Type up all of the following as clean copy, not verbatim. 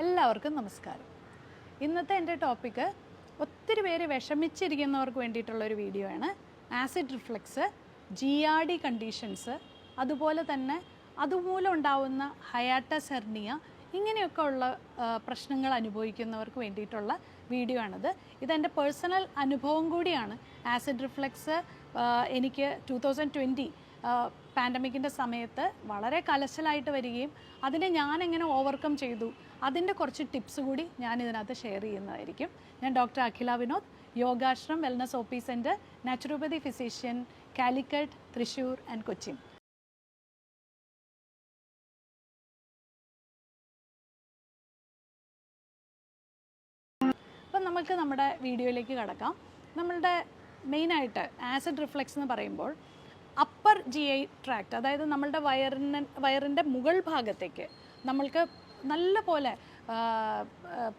എല്ലാവർക്കും നമസ്കാരം. ഇന്നത്തെ എൻ്റെ ടോപ്പിക്ക് ഒത്തിരി പേര് വിഷമിച്ചിരിക്കുന്നവർക്ക് വേണ്ടിയിട്ടുള്ളൊരു വീഡിയോ ആണ്. ആസിഡ് റിഫ്ലക്സ്, GERD കണ്ടീഷൻസ്, അതുപോലെ തന്നെ അതുമൂലം ഉണ്ടാവുന്ന ഹയാറ്റസ് ഹെർണിയ, ഇങ്ങനെയൊക്കെ ഉള്ള പ്രശ്നങ്ങൾ അനുഭവിക്കുന്നവർക്ക് വേണ്ടിയിട്ടുള്ള വീഡിയോ ആണിത്. ഇതെൻ്റെ പേഴ്സണൽ അനുഭവം കൂടിയാണ്. ആസിഡ് റിഫ്ലക്സ് എനിക്ക് 2020 പാൻഡമിക്കിൻ്റെ സമയത്ത് വളരെ കലശലായിട്ട് വരികയും അതിനെ ഞാൻ എങ്ങനെ ഓവർകം ചെയ്തു, അതിൻ്റെ കുറച്ച് ടിപ്സ് കൂടി ഞാൻ ഇതിനകത്ത് ഷെയർ ചെയ്യുന്നതായിരിക്കും. ഞാൻ doctor Akhila Vinod, Yogashram wellness OP centre, naturopathy physician, Calicut, Thrissur and Cochin. അപ്പം നമുക്ക് നമ്മുടെ വീഡിയോയിലേക്ക് കടക്കാം. നമ്മളുടെ മെയിനായിട്ട് ആസിഡ് റിഫ്ലക്സ് എന്ന് പറയുമ്പോൾ അപ്പർ GI ട്രാക്ട്, അതായത് നമ്മളുടെ വയറിൻ്റെ മുകൾ ഭാഗത്തേക്ക് നമ്മൾക്ക് നല്ല പോലെ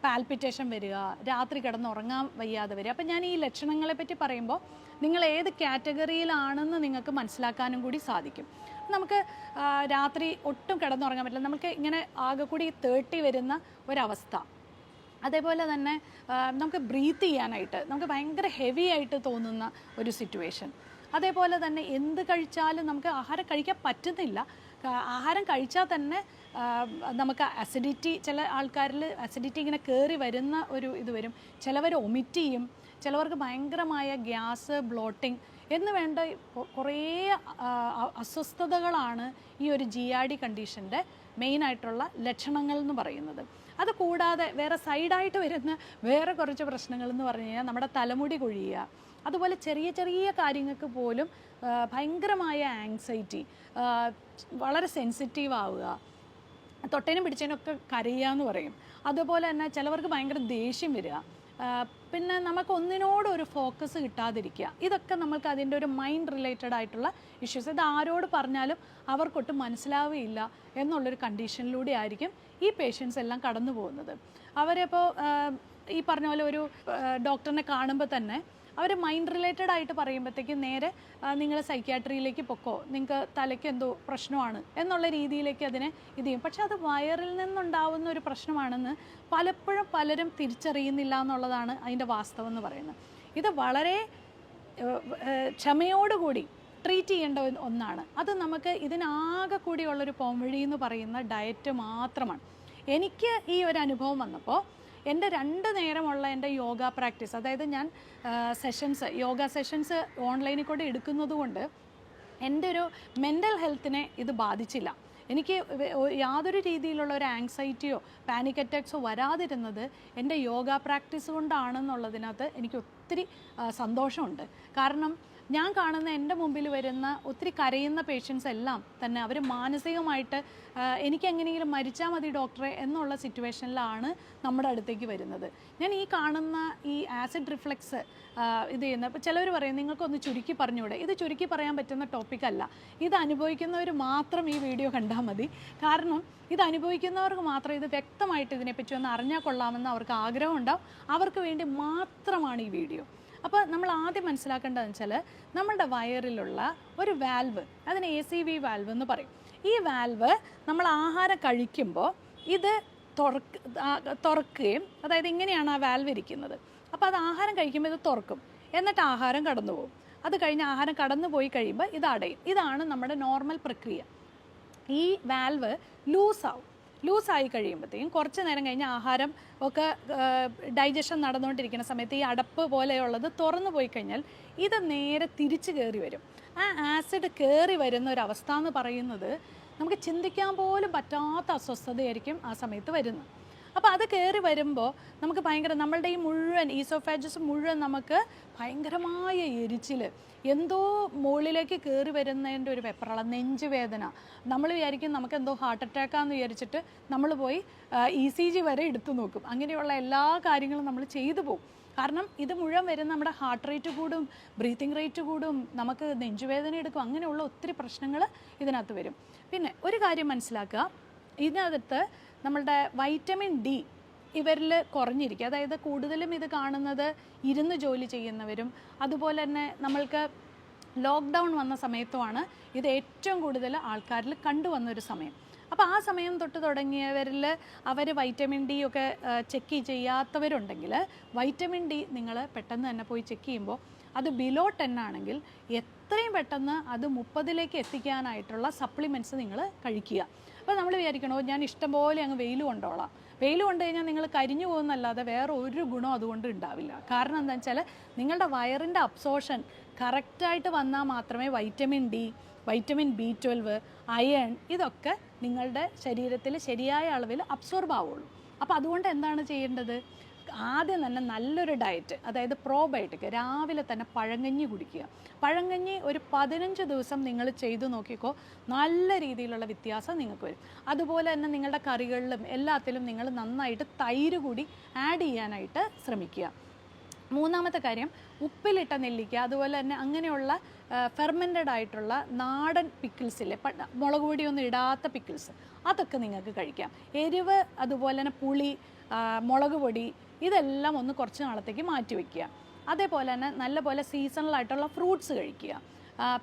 പാൽപിറ്റേഷൻ വരിക, രാത്രി കിടന്നുറങ്ങാൻ വയ്യാതെ വരിക. അപ്പം ഞാൻ ഈ ലക്ഷണങ്ങളെ പറ്റി പറയുമ്പോൾ നിങ്ങൾ ഏത് കാറ്റഗറിയിലാണെന്ന് നിങ്ങൾക്ക് മനസ്സിലാക്കാനും കൂടി സാധിക്കും. നമുക്ക് രാത്രി ഒട്ടും കിടന്നുറങ്ങാൻ പറ്റില്ല, നമുക്ക് ഇങ്ങനെ ആകെ കൂടി 30 വരുന്ന ഒരവസ്ഥ. അതേപോലെ തന്നെ നമുക്ക് ബ്രീത്ത് ചെയ്യാനായിട്ട് നമുക്ക് ഭയങ്കര ഹെവി ആയിട്ട് തോന്നുന്ന ഒരു സിറ്റുവേഷൻ. അതേപോലെ തന്നെ എന്ത് കഴിച്ചാലും നമുക്ക് ആഹാരം കഴിക്കാൻ പറ്റുന്നില്ല. ആഹാരം കഴിച്ചാൽ തന്നെ നമുക്ക് അസിഡിറ്റി, ചില ആൾക്കാരിൽ അസിഡിറ്റി ഇങ്ങനെ കയറി വരുന്ന ഒരു ഇത് വരും. ചിലവർ ഒമിറ്റ് ചെയ്യും, ചിലവർക്ക് ഭയങ്കരമായ ഗ്യാസ്, ബ്ലോട്ടിങ് എന്ന് വേണ്ട കുറേ അസ്വസ്ഥതകളാണ് ഈ ഒരു GERD കണ്ടീഷൻ്റെ മെയിനായിട്ടുള്ള ലക്ഷണങ്ങൾ എന്ന് പറയുന്നത്. അത് കൂടാതെ വേറെ സൈഡായിട്ട് വരുന്ന വേറെ കുറച്ച് പ്രശ്നങ്ങൾ എന്ന് പറഞ്ഞു കഴിഞ്ഞാൽ നമ്മുടെ തലമുടി കൊഴിയുക, അതുപോലെ ചെറിയ ചെറിയ കാര്യങ്ങൾക്ക് പോലും ഭയങ്കരമായ ആങ്സൈറ്റി, വളരെ സെൻസിറ്റീവ് ആവുക, തൊട്ടേനും പിടിച്ചതിനൊക്കെ കരയുക എന്ന് പറയും. അതുപോലെ തന്നെ ചിലവർക്ക് ഭയങ്കര ദേഷ്യം വരിക, പിന്നെ നമുക്ക് ഒന്നിനോടും ഒരു ഫോക്കസ് കിട്ടാതിരിക്കുക. ഇതൊക്കെ നമുക്ക് അതിൻ്റെ ഒരു മൈൻഡ് റിലേറ്റഡ് ആയിട്ടുള്ള ഇഷ്യൂസ്. ഇത് ആരോട് പറഞ്ഞാലും അവർക്കൊട്ടും മനസ്സിലാവുകയില്ല എന്നുള്ളൊരു കണ്ടീഷനിലൂടെ ആയിരിക്കും ഈ പേഷ്യൻസ് എല്ലാം കടന്നു പോകുന്നത്. അവരിപ്പോൾ ഈ പറഞ്ഞ പോലെ ഒരു ഡോക്ടറിനെ കാണുമ്പോൾ തന്നെ അവർ മൈൻഡ് റിലേറ്റഡ് ആയിട്ട് പറയുമ്പോഴത്തേക്ക് നേരെ നിങ്ങൾ സൈക്യാട്രിയിലേക്ക് പൊക്കോ, നിങ്ങൾക്ക് തലയ്ക്ക് എന്തോ പ്രശ്നമാണ് എന്നുള്ള രീതിയിലേക്ക് അതിനെ ഇത് ചെയ്യും. പക്ഷെ അത് വയറിൽ നിന്നുണ്ടാവുന്ന ഒരു പ്രശ്നമാണെന്ന് പലപ്പോഴും പലരും തിരിച്ചറിയുന്നില്ല എന്നുള്ളതാണ് അതിൻ്റെ വാസ്തവം എന്ന് പറയുന്നത്. ഇത് വളരെ ക്ഷമയോടുകൂടി ട്രീറ്റ് ചെയ്യേണ്ട ഒന്നാണ്. അത് നമുക്ക് ഇതിനാകെ കൂടിയുള്ളൊരു പോംവഴി എന്ന് പറയുന്ന ഡയറ്റ് മാത്രമാണ്. എനിക്ക് ഈ ഒരു അനുഭവം വന്നപ്പോൾ എൻ്റെ 2 നേരമുള്ള എൻ്റെ യോഗ പ്രാക്ടീസ്, അതായത് ഞാൻ യോഗ സെഷൻസ് ഓൺലൈനിൽ കൂടെ എടുക്കുന്നത് കൊണ്ട് എൻ്റെ ഒരു മെൻ്റൽ ഹെൽത്തിനെ ഇത് ബാധിച്ചില്ല. എനിക്ക് യാതൊരു രീതിയിലുള്ള ഒരു ആങ്സൈറ്റിയോ പാനിക് അറ്റാക്സോ വരാതിരുന്നത് എൻ്റെ യോഗ പ്രാക്ടീസ് കൊണ്ടാണെന്നുള്ളതിനകത്ത് എനിക്ക് ഒത്തിരി സന്തോഷമുണ്ട്. കാരണം ഞാൻ കാണുന്ന എൻ്റെ മുമ്പിൽ വരുന്ന ഒത്തിരി കരയുന്ന പേഷ്യൻസ് എല്ലാം തന്നെ അവർ മാനസികമായിട്ട് എനിക്കെങ്ങനെയെങ്കിലും മരിച്ചാൽ മതി ഡോക്ടറെ എന്നുള്ള സിറ്റുവേഷനിലാണ് നമ്മുടെ അടുത്തേക്ക് വരുന്നത്. ഞാൻ ഈ കാണുന്ന ഈ ആസിഡ് റിഫ്ലക്സ് ഇത് ചെയ്യുന്ന, ഇപ്പോൾ ചിലവർ പറയും നിങ്ങൾക്കൊന്ന് ചുരുക്കി പറഞ്ഞുകൂടെ. ഇത് ചുരുക്കി പറയാൻ പറ്റുന്ന ടോപ്പിക്കല്ല. ഇത് അനുഭവിക്കുന്നവർ മാത്രം ഈ വീഡിയോ കണ്ടാൽ മതി. കാരണം ഇത് അനുഭവിക്കുന്നവർക്ക് മാത്രം ഇത് വ്യക്തമായിട്ട് ഇതിനെപ്പറ്റി ഒന്ന് അറിഞ്ഞാൽ കൊള്ളാമെന്ന് അവർക്ക് ആഗ്രഹം ഉണ്ടാവും. അവർക്ക് വേണ്ടി മാത്രമാണ് ഈ വീഡിയോ. അപ്പോൾ നമ്മൾ ആദ്യം മനസ്സിലാക്കേണ്ടതെന്ന് വെച്ചാൽ നമ്മളുടെ വയറിലുള്ള ഒരു വാൽവ്, അതിന് ACV വാൽവ് എന്ന് പറയും. ഈ വാൽവ് നമ്മൾ ആഹാരം കഴിക്കുമ്പോൾ ഇത് തുറക്കുകയും, അതായത് ഇങ്ങനെയാണ് ആ വാൽവ് ഇരിക്കുന്നത്. അപ്പോൾ അത് ആഹാരം കഴിക്കുമ്പോൾ ഇത് തുറക്കും, എന്നിട്ട് ആഹാരം കടന്നു പോകും. അത് കഴിഞ്ഞ് ആഹാരം കടന്നു പോയി കഴിയുമ്പോൾ ഇത് അടയും. ഇതാണ് നമ്മുടെ നോർമൽ പ്രക്രിയ. ഈ വാൽവ് ലൂസായി കഴിയുമ്പോഴത്തേക്കും കുറച്ച് നേരം കഴിഞ്ഞ് ആഹാരം ഒക്കെ ഡൈജഷൻ നടന്നുകൊണ്ടിരിക്കുന്ന സമയത്ത് ഈ അടപ്പ് പോലെയുള്ളത് തുറന്നു പോയി കഴിഞ്ഞാൽ ഇത് നേരെ തിരിച്ച് കയറി വരും. ആ ആസിഡ് കയറി വരുന്ന ഒരു അവസ്ഥ എന്ന് പറയുന്നത് നമുക്ക് ചിന്തിക്കാൻ പോലും പറ്റാത്ത അസ്വസ്ഥതയായിരിക്കും ആ സമയത്ത് വരുന്നത്. അപ്പോൾ അത് കയറി വരുമ്പോൾ നമുക്ക് നമ്മളുടെ ഈ മുഴുവൻ ഈസോഫാജസ് മുഴുവൻ നമുക്ക് ഭയങ്കരമായ എരിച്ചിൽ, എന്തോ മുകളിലേക്ക് കയറി വരുന്നതിൻ്റെ ഒരു വെപ്രാളം, നെഞ്ചുവേദന. നമ്മൾ വിചാരിക്കും നമുക്ക് എന്തോ ഹാർട്ട് അറ്റാക്കാന്ന് വിചാരിച്ചിട്ട് നമ്മൾ പോയി ECG വരെ എടുത്തു നോക്കും. അങ്ങനെയുള്ള എല്ലാ കാര്യങ്ങളും നമ്മൾ ചെയ്തു പോകും. കാരണം ഇത് മുഴുവൻ വരുന്ന നമ്മുടെ ഹാർട്ട് റേറ്റ് കൂടും, ബ്രീത്തിങ് റേറ്റ് കൂടും, നമുക്ക് നെഞ്ചുവേദന എടുക്കും, അങ്ങനെയുള്ള ഒത്തിരി പ്രശ്നങ്ങൾ ഇതിനകത്ത് വരും. പിന്നെ ഒരു കാര്യം മനസ്സിലാക്കുക, ഇതിനകത്ത് നമ്മളുടെ വൈറ്റമിൻ D ഇവരിൽ കുറഞ്ഞിരിക്കുക. അതായത് കൂടുതലും ഇത് കാണുന്നത് ഇരുന്ന് ജോലി ചെയ്യുന്നവരും, അതുപോലെ തന്നെ നമ്മൾക്ക് ലോക്ക്ഡൗൺ വന്ന സമയത്തുമാണ് ഇത് ഏറ്റവും കൂടുതൽ ആൾക്കാരിൽ കണ്ടുവന്നൊരു സമയം. അപ്പോൾ ആ സമയം തൊട്ട് തുടങ്ങിയവരിൽ അവർ വൈറ്റമിൻ ഡി ഒക്കെ ചെക്ക് ചെയ്യാത്തവരുണ്ടെങ്കിൽ വൈറ്റമിൻ ഡി നിങ്ങൾ പെട്ടെന്ന് തന്നെ പോയി ചെക്ക് ചെയ്യുമ്പോൾ അത് ബിലോ 10 ആണെങ്കിൽ എത്രയും പെട്ടെന്ന് അത് 30ലേക്ക് എത്തിക്കാനായിട്ടുള്ള സപ്ലിമെൻറ്റ്സ് നിങ്ങൾ കഴിക്കുക. അപ്പോൾ നമ്മൾ വിചാരിക്കണോ ഞാൻ ഇഷ്ടംപോലെ അങ്ങ് വെയിൽ കൊണ്ടോളാം, വെയിൽ കൊണ്ട് കഴിഞ്ഞാൽ നിങ്ങൾ കരിഞ്ഞു പോകുന്നല്ലാതെ വേറെ ഒരു ഗുണം അതുകൊണ്ട് ഉണ്ടാവില്ല. കാരണം എന്താണെന്ന് വെച്ചാൽ നിങ്ങളുടെ വയറിൻ്റെ അബ്സോർഷൻ കറക്റ്റായിട്ട് വന്നാൽ മാത്രമേ vitamin D, vitamin B12, iron ഇതൊക്കെ നിങ്ങളുടെ ശരീരത്തിൽ ശരിയായ അളവിൽ അബ്സോർബ് ആവുള്ളൂ. അപ്പോൾ അതുകൊണ്ട് എന്താണ് ചെയ്യേണ്ടത്? ആദ്യം തന്നെ നല്ലൊരു ഡയറ്റ്, അതായത് പ്രോബയോട്ടിക്, രാവിലെ തന്നെ പഴങ്കഞ്ഞി കുടിക്കുക. പഴങ്കഞ്ഞി ഒരു 15 ദിവസം നിങ്ങൾ ചെയ്തു നോക്കിക്കോ, നല്ല രീതിയിലുള്ള വ്യത്യാസം നിങ്ങൾക്ക് വരും. അതുപോലെ തന്നെ നിങ്ങളുടെ കറികളിലും എല്ലാത്തിലും നിങ്ങൾ നന്നായിട്ട് തൈര് കൂടി ആഡ് ചെയ്യാനായിട്ട് ശ്രമിക്കുക. മൂന്നാമത്തെ കാര്യം, ഉപ്പിലിട്ട നെല്ലിക്ക, അതുപോലെ തന്നെ അങ്ങനെയുള്ള ഫെർമെൻറ്റഡ് ആയിട്ടുള്ള നാടൻ പിക്കിൾസില്ലേ, മുളക് പൊടിയൊന്നും ഇടാത്ത പിക്കിൾസ്, അതൊക്കെ നിങ്ങൾക്ക് കഴിക്കാം. എരിവ്, അതുപോലെ തന്നെ പുളി, മുളക് പൊടി, ഇതെല്ലാം ഒന്ന് കുറച്ച് നാളത്തേക്ക് മാറ്റി വയ്ക്കുക. അതേപോലെ തന്നെ നല്ലപോലെ സീസണലായിട്ടുള്ള ഫ്രൂട്ട്സ് കഴിക്കുക.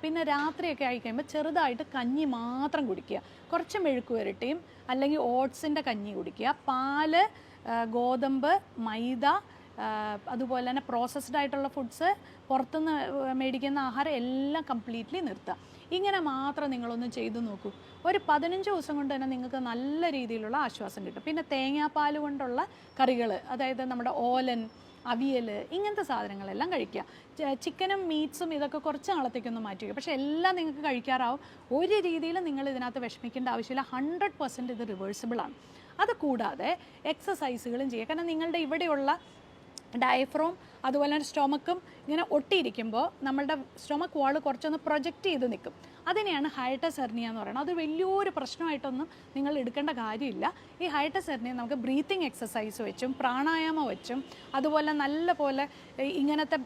പിന്നെ രാത്രിയൊക്കെ ആയി കഴിയുമ്പോൾ ചെറുതായിട്ട് കഞ്ഞി മാത്രം കുടിക്കുക. കുറച്ച് മെഴുക്ക് പുരട്ടിയും അല്ലെങ്കിൽ ഓട്സിൻ്റെ കഞ്ഞി കുടിക്കുക. പാല്, ഗോതമ്പ്, മൈദ, അതുപോലെ തന്നെ പ്രോസസ്ഡ് ആയിട്ടുള്ള ഫുഡ്സ്, പുറത്തുനിന്ന് മേടിക്കുന്ന ആഹാരം എല്ലാം കംപ്ലീറ്റ്ലി നിർത്തുക. ഇങ്ങനെ മാത്രം നിങ്ങളൊന്ന് ചെയ്തു നോക്കൂ. ഒരു 15 ദിവസം കൊണ്ട് തന്നെ നിങ്ങൾക്ക് നല്ല രീതിയിലുള്ള ആശ്വാസം കിട്ടും. പിന്നെ തേങ്ങാപ്പാൽ കൊണ്ടുള്ള കറികൾ, അതായത് നമ്മുടെ ഓലൻ, അവിയൽ, ഇങ്ങനത്തെ സാധനങ്ങളെല്ലാം കഴിക്കുക. ചിക്കനും മീറ്റ്സും ഇതൊക്കെ കുറച്ച് നാളത്തേക്കൊന്ന് മാറ്റി വയ്ക്കുക. പക്ഷേ എല്ലാം നിങ്ങൾക്ക് കഴിക്കാറാവും. ഒരു രീതിയിലും നിങ്ങൾ ഇതിനകത്ത് വിഷമിക്കേണ്ട ആവശ്യമില്ല. 100% ഇത് റിവേഴ്സിബിളാണ്. അത് കൂടാതെ എക്സസൈസുകളും ചെയ്യുക. കാരണം നിങ്ങളുടെ ഇവിടെയുള്ള ഡയഫ്രോം, അതുപോലെ തന്നെ സ്റ്റൊമക്കും ഇങ്ങനെ ഒട്ടിയിരിക്കുമ്പോൾ നമ്മളുടെ സ്റ്റൊമക്ക് വാൾ കുറച്ചൊന്ന് പ്രൊജക്റ്റ് ചെയ്ത് നിൽക്കും. അതിനെയാണ് ഹൈറ്റസ് ഹെർണിയ എന്ന് പറയുന്നത്. അത് വലിയൊരു പ്രശ്നമായിട്ടൊന്നും നിങ്ങൾ എടുക്കേണ്ട കാര്യമില്ല. ഈ ഹൈറ്റസ് ഹെർണിയ നമുക്ക് ബ്രീത്തിങ് എക്സസൈസ് വെച്ചും പ്രാണായാമം വെച്ചും അതുപോലെ നല്ല പോലെ ഇങ്ങനത്തെ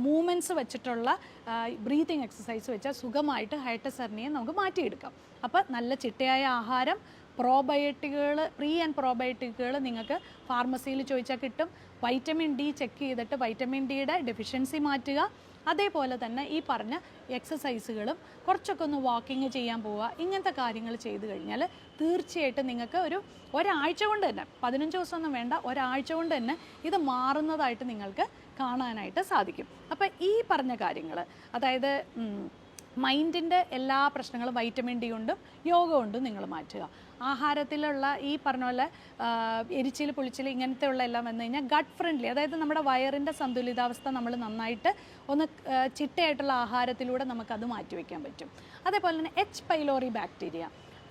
മൂവ്മെൻറ്റ്സ് വെച്ചിട്ടുള്ള ബ്രീത്തിങ് എക്സസൈസ് വെച്ചാൽ സുഖമായിട്ട് ഹൈറ്റസ് ഹെർണിയെ നമുക്ക് മാറ്റിയെടുക്കാം. അപ്പോൾ നല്ല ചിട്ടയായ ആഹാരം, പ്രോബയോട്ടിക്കുകൾ, പ്രീ ആൻഡ് പ്രോബയോട്ടിക്കുകൾ നിങ്ങൾക്ക് ഫാർമസിയിൽ ചോദിച്ചാൽ കിട്ടും. വൈറ്റമിൻ ഡി ചെക്ക് ചെയ്തിട്ട് വൈറ്റമിൻ ഡിയുടെ ഡെഫിഷ്യൻസി മാറ്റുക. അതേപോലെ തന്നെ ഈ പറഞ്ഞ എക്സസൈസുകളും കുറച്ചൊക്കെ ഒന്ന് വാക്കിങ് ചെയ്യാൻ പോവുക. ഇങ്ങനത്തെ കാര്യങ്ങൾ ചെയ്തു കഴിഞ്ഞാൽ തീർച്ചയായിട്ടും നിങ്ങൾക്ക് ഒരാഴ്ച കൊണ്ട് തന്നെ, 15 ദിവസമൊന്നും വേണ്ട, ഒരാഴ്ച കൊണ്ട് തന്നെ ഇത് മാറുന്നതായിട്ട് നിങ്ങൾക്ക് കാണാനായിട്ട് സാധിക്കും. അപ്പോൾ ഈ പറഞ്ഞ കാര്യങ്ങൾ, അതായത് മൈൻഡിൻ്റെ എല്ലാ പ്രശ്നങ്ങളും വൈറ്റമിൻ ഡി കൊണ്ടും യോഗ കൊണ്ടും നിങ്ങൾ മാറ്റുക. ആഹാരത്തിലുള്ള ഈ പറഞ്ഞ പോലെ എരിച്ചിൽ, പുളിച്ചിൽ, ഇങ്ങനത്തെ ഉള്ള എല്ലാം വന്നു കഴിഞ്ഞാൽ ഗട്ട് ഫ്രണ്ട്ലി, അതായത് നമ്മുടെ വയറിൻ്റെ സന്തുലിതാവസ്ഥ നമ്മൾ നന്നായിട്ട് ഒന്ന് ചിട്ടയായിട്ടുള്ള ആഹാരത്തിലൂടെ നമുക്കത് മാറ്റിവെക്കാൻ പറ്റും. അതേപോലെ തന്നെ H. പൈലോറി ബാക്ടീരിയ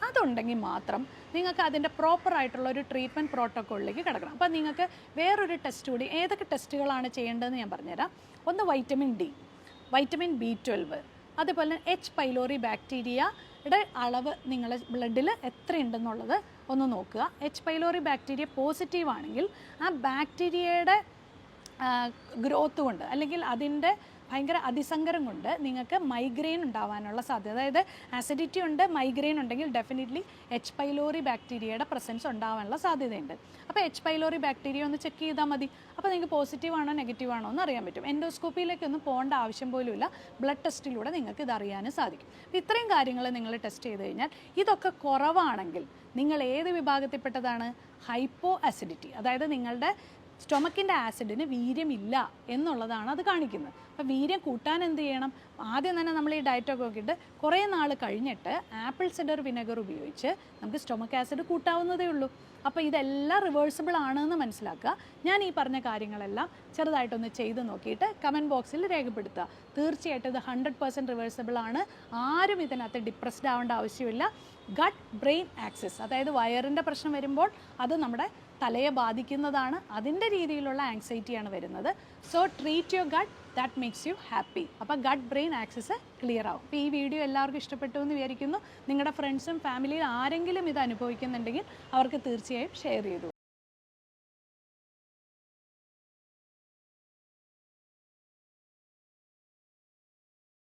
അതുണ്ടെങ്കിൽ മാത്രം നിങ്ങൾക്ക് അതിൻ്റെ പ്രോപ്പറായിട്ടുള്ള ഒരു ട്രീറ്റ്മെൻറ്റ് പ്രോട്ടോക്കോളിലേക്ക് കിടക്കണം. അപ്പോൾ നിങ്ങൾക്ക് വേറൊരു ടെസ്റ്റ് കൂടി, ഏതൊക്കെ ടെസ്റ്റുകളാണ് ചെയ്യേണ്ടതെന്ന് ഞാൻ പറഞ്ഞുതരാം. ഒന്ന് വൈറ്റമിൻ ഡി, വൈറ്റമിൻ B12, അതേപോലെ തന്നെ H. പൈലോറി ബാക്ടീരിയയുടെ അളവ് നിങ്ങളുടെ ബ്ലഡിൽ എത്രയുണ്ടെന്നുള്ളത് ഒന്ന് നോക്കുക. H. പൈലോറി ബാക്ടീരിയ പോസിറ്റീവ് ആണെങ്കിൽ ആ ബാക്ടീരിയയുടെ ഗ്രോത്ത് കൊണ്ട് അല്ലെങ്കിൽ അതിൻ്റെ ഭയങ്കര അതിസങ്കരം കൊണ്ട് നിങ്ങൾക്ക് മൈഗ്രെയിൻ ഉണ്ടാവാനുള്ള സാധ്യത, അതായത് ആസിഡിറ്റി ഉണ്ട്, മൈഗ്രെയിൻ ഉണ്ടെങ്കിൽ ഡെഫിനറ്റ്ലി H. പൈലോറി ബാക്ടീരിയയുടെ പ്രസൻസ് ഉണ്ടാവാനുള്ള സാധ്യതയുണ്ട്. അപ്പോൾ H. പൈലോറി ബാക്ടീരിയ ഒന്ന് ചെക്ക് ചെയ്താൽ മതി. അപ്പോൾ നിങ്ങൾക്ക് പോസിറ്റീവ് ആണോ നെഗറ്റീവ് ആണോ എന്ന് അറിയാൻ പറ്റും. എൻഡോസ്കോപ്പിയിലേക്കൊന്നും പോകേണ്ട ആവശ്യം പോലുമില്ല. ബ്ലഡ് ടെസ്റ്റിലൂടെ നിങ്ങൾക്ക് ഇത് അറിയാനും സാധിക്കും. അപ്പോൾ ഇത്രയും കാര്യങ്ങൾ നിങ്ങൾ ടെസ്റ്റ് ചെയ്ത് കഴിഞ്ഞാൽ ഇതൊക്കെ കുറവാണെങ്കിൽ നിങ്ങൾ ഏത് വിഭാഗത്തിൽപ്പെട്ടതാണ്? ഹൈപ്പോ ആസിഡിറ്റി, അതായത് നിങ്ങളുടെ സ്റ്റൊമക്കിൻ്റെ ആസിഡിന് വീര്യമില്ല എന്നുള്ളതാണ് അത് കാണിക്കുന്നത്. അപ്പോൾ വീര്യം കൂട്ടാൻ എന്ത് ചെയ്യണം? ആദ്യം തന്നെ നമ്മൾ ഈ ഡയറ്റൊക്കെ നോക്കിയിട്ട് കുറേ നാൾ കഴിഞ്ഞിട്ട് ആപ്പിൾ സിഡർ വിനെഗർ ഉപയോഗിച്ച് നമുക്ക് സ്റ്റൊമക്ക് ആസിഡ് കൂട്ടാവുന്നതേ ഉള്ളൂ. അപ്പോൾ ഇതെല്ലാം റിവേഴ്സിബിൾ ആണെന്ന് മനസ്സിലാക്കുക. ഞാൻ ഈ പറഞ്ഞ കാര്യങ്ങളെല്ലാം ചെറുതായിട്ടൊന്ന് ചെയ്ത് നോക്കിയിട്ട് കമൻറ്റ് ബോക്സിൽ രേഖപ്പെടുത്തുക. തീർച്ചയായിട്ടും ഇത് 100% റിവേഴ്സിബിൾ ആണ്. ആരും ഇതിനകത്ത് ഡിപ്രസ്ഡ് ആവേണ്ട ആവശ്യമില്ല. ഗട്ട് ബ്രെയിൻ ആക്സിസ്, അതായത് വയറിൻ്റെ പ്രശ്നം വരുമ്പോൾ അത് നമ്മുടെ തലയെ ബാധിക്കുന്നതാണ്. അതിൻ്റെ രീതിയിലുള്ള ആങ്സൈറ്റിയാണ് വരുന്നത്. So treat your gut, that makes you happy. അപ്പോൾ ഗട്ട് ബ്രെയിൻ ആക്സിസ് ക്ലിയർ ആവും. അപ്പോൾ ഈ വീഡിയോ എല്ലാവർക്കും ഇഷ്ടപ്പെട്ടു എന്ന് വിചാരിക്കുന്നു. നിങ്ങളുടെ ഫ്രണ്ട്സും ഫാമിലിയിൽ ആരെങ്കിലും ഇത് അനുഭവിക്കുന്നുണ്ടെങ്കിൽ അവർക്ക് തീർച്ചയായും ഷെയർ ചെയ്തു.